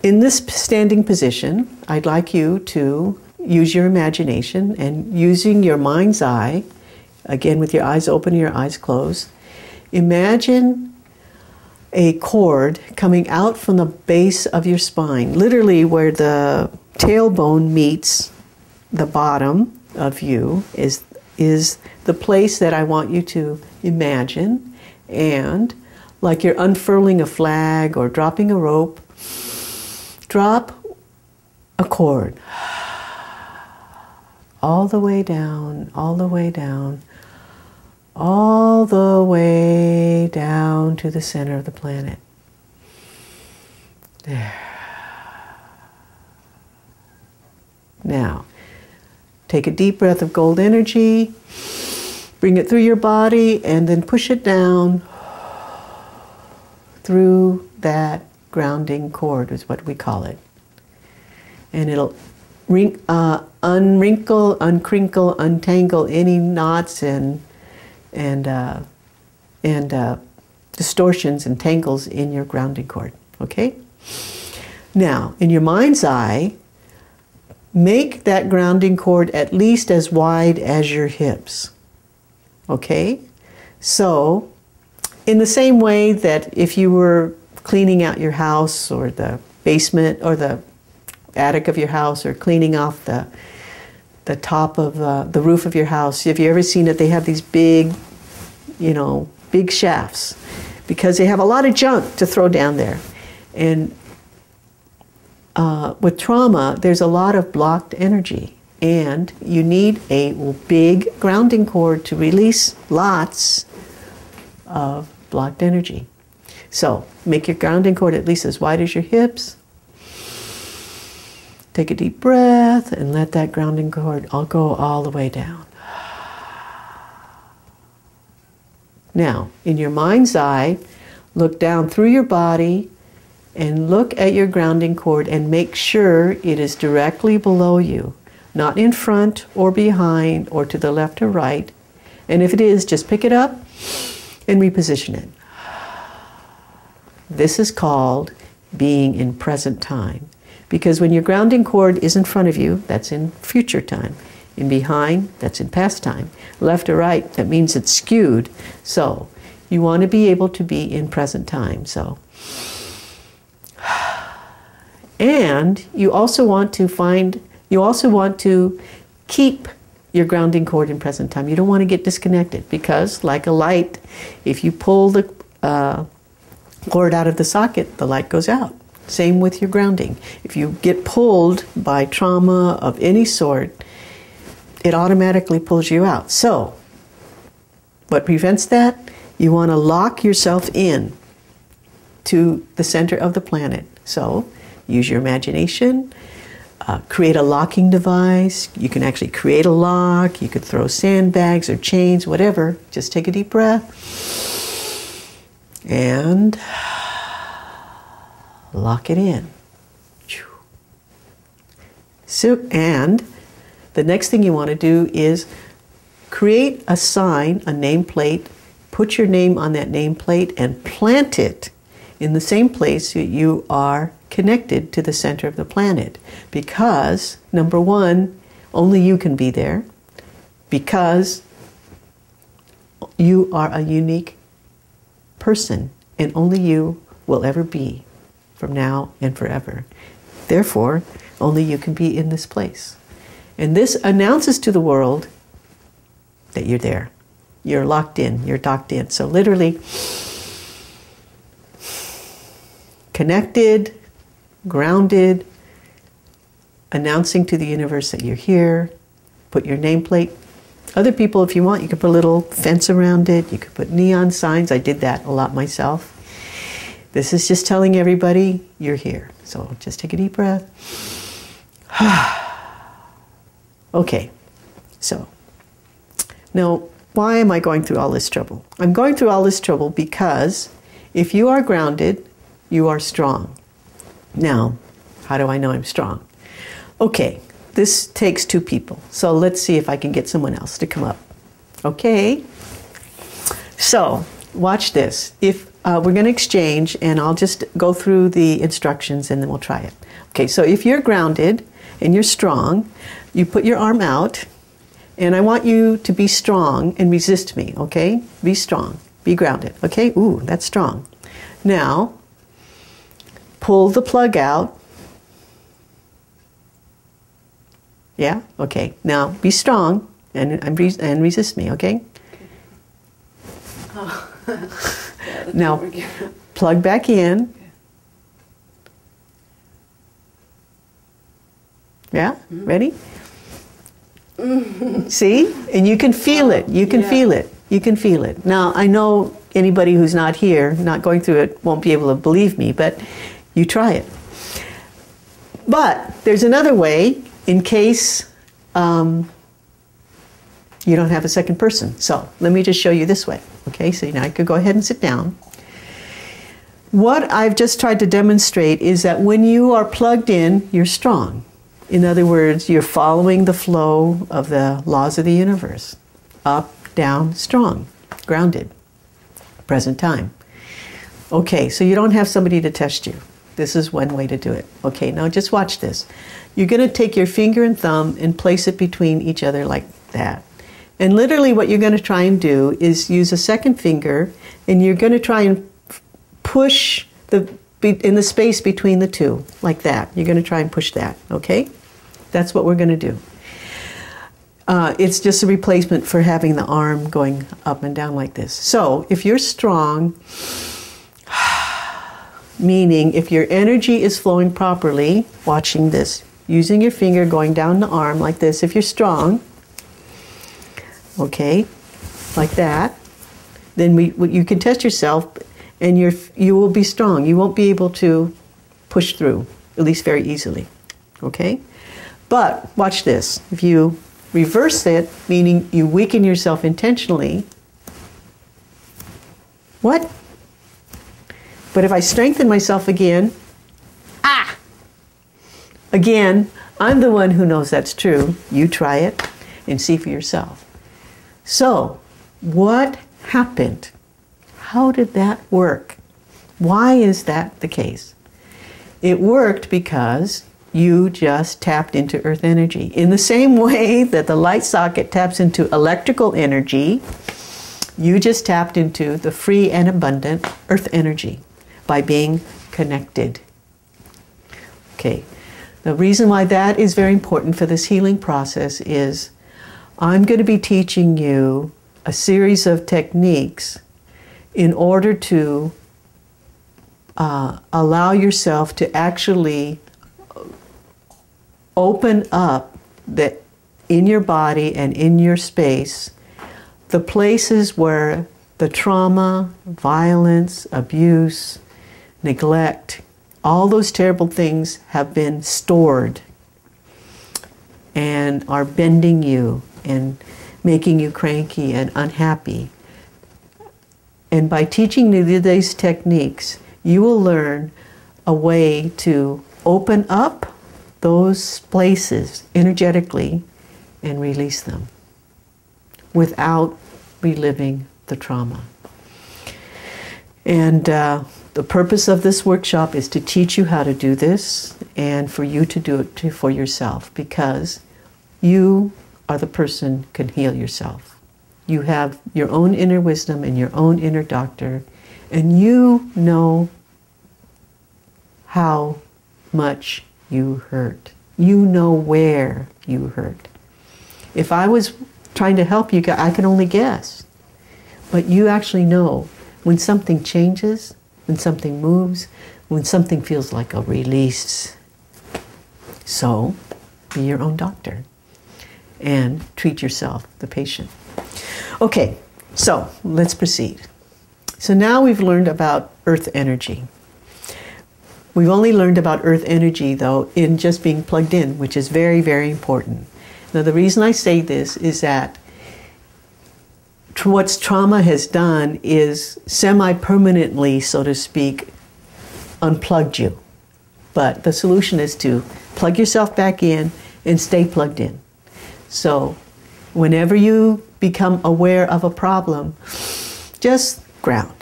in this standing position, I'd like you to use your imagination and using your mind's eye, again with your eyes open and your eyes closed, imagine a cord coming out from the base of your spine, literally where the tailbone meets the bottom of you is the place that I want you to imagine, and like you're unfurling a flag or dropping a rope, drop a cord all the way down, all the way down, all the way down to the center of the planet. There. Now, take a deep breath of gold energy, bring it through your body, and then push it down through that grounding cord, is what we call it. And it'll unwrinkle, uncrinkle, untangle any knots and distortions and tangles in your grounding cord. Okay? Now, in your mind's eye, make that grounding cord at least as wide as your hips. Okay? So, in the same way that if you were cleaning out your house or the basement or the attic of your house or cleaning off the top of the roof of your house, if you ever seen it, they have these big, big shafts because they have a lot of junk to throw down there. And with trauma, there's a lot of blocked energy, and you need a big grounding cord to release lots of blocked energy. So make your grounding cord at least as wide as your hips. Take a deep breath and let that grounding cord go all the way down. Now, in your mind's eye, look down through your body and look at your grounding cord and make sure it is directly below you, not in front or behind or to the left or right. And if it is, just pick it up and reposition it. This is called being in present time. Because when your grounding cord is in front of you, that's in future time. In behind, that's in past time. Left or right, that means it's skewed. So you want to be able to be in present time. So, and you also want to keep your grounding cord in present time. You don't want to get disconnected because, like a light, if you pull the cord out of the socket, the light goes out. Same with your grounding. If you get pulled by trauma of any sort, it automatically pulls you out. So, what prevents that? You want to lock yourself in to the center of the planet. So, use your imagination, create a locking device. You can actually create a lock. You could throw sandbags or chains, whatever. Just take a deep breath and lock it in. So, and the next thing you want to do is create a sign, a nameplate, put your name on that nameplate and plant it in the same place you are connected to the center of the planet. Because, number one, only you can be there. Because you are a unique person and only you will ever be from now and forever. Therefore, only you can be in this place. And this announces to the world that you're there. You're locked in, you're docked in. So literally, connected, grounded, announcing to the universe that you're here. Put your nameplate. Other people, if you want, you could put a little fence around it. You could put neon signs. I did that a lot myself. This is just telling everybody you're here. So just take a deep breath. Okay, so now why am I going through all this trouble? I'm going through all this trouble because if you are grounded, you are strong. Now, how do I know I'm strong? Okay, this takes two people. So let's see if I can get someone else to come up. Okay, so watch this. If we're going to exchange, and I'll just go through the instructions and then we'll try it. Okay, so if you're grounded and you're strong, you put your arm out, and I want you to be strong and resist me, okay? Be strong, be grounded, okay? Ooh, that's strong. Now, pull the plug out. Yeah? Okay. Now, be strong and resist me, okay? Oh. Yeah, now, plug back in. Okay. Yeah? Ready? See? And you can feel it. You can feel it. You can feel it. Now, I know anybody who's not here, not going through it, won't be able to believe me, but you try it. But there's another way in case you don't have a second person. So let me just show you this way. Okay, so now you could go ahead and sit down. What I've just tried to demonstrate is that when you are plugged in, you're strong. In other words, you're following the flow of the laws of the universe. Up, down, strong, grounded, present time. Okay, so you don't have somebody to test you. This is one way to do it. Okay, now just watch this. You're going to take your finger and thumb and place it between each other like that. And literally what you're going to try and do is use a second finger, and you're going to try and push in the space between the two, like that. You're going to try and push that, okay? That's what we're going to do. It's just a replacement for having the arm going up and down like this. So if you're strong, meaning if your energy is flowing properly, watching this, using your finger going down the arm like this, if you're strong, okay, like that, then you can test yourself, and you will be strong. You won't be able to push through, at least very easily, okay? But watch this. If you reverse it, meaning you weaken yourself intentionally, what? But if I strengthen myself again, again, I'm the one who knows that's true. You try it and see for yourself. So, what happened? How did that work? Why is that the case? It worked because you just tapped into earth energy. In the same way that the light socket taps into electrical energy, you just tapped into the free and abundant earth energy by being connected. Okay, the reason why that is very important for this healing process is I'm going to be teaching you a series of techniques in order to allow yourself to actually open up in your body and in your space the places where the trauma, violence, abuse, neglect, all those terrible things have been stored and are bending you and making you cranky and unhappy. And by teaching you these techniques, you will learn a way to open up those places energetically and release them without reliving the trauma. And the purpose of this workshop is to teach you how to do this and for you to do it for yourself, because you are the person who can heal yourself. You have your own inner wisdom and your own inner doctor, and you know how much you hurt. You know where you hurt. If I was trying to help you, I can only guess. But you actually know when something changes, when something moves, when something feels like a release. So, be your own doctor and treat yourself, the patient. Okay, so let's proceed. So now we've learned about earth energy. We've only learned about earth energy, though, in just being plugged in, which is very, very important. Now, the reason I say this is that what trauma has done is semi-permanently, so to speak, unplugged you. But the solution is to plug yourself back in and stay plugged in. So whenever you become aware of a problem, just ground.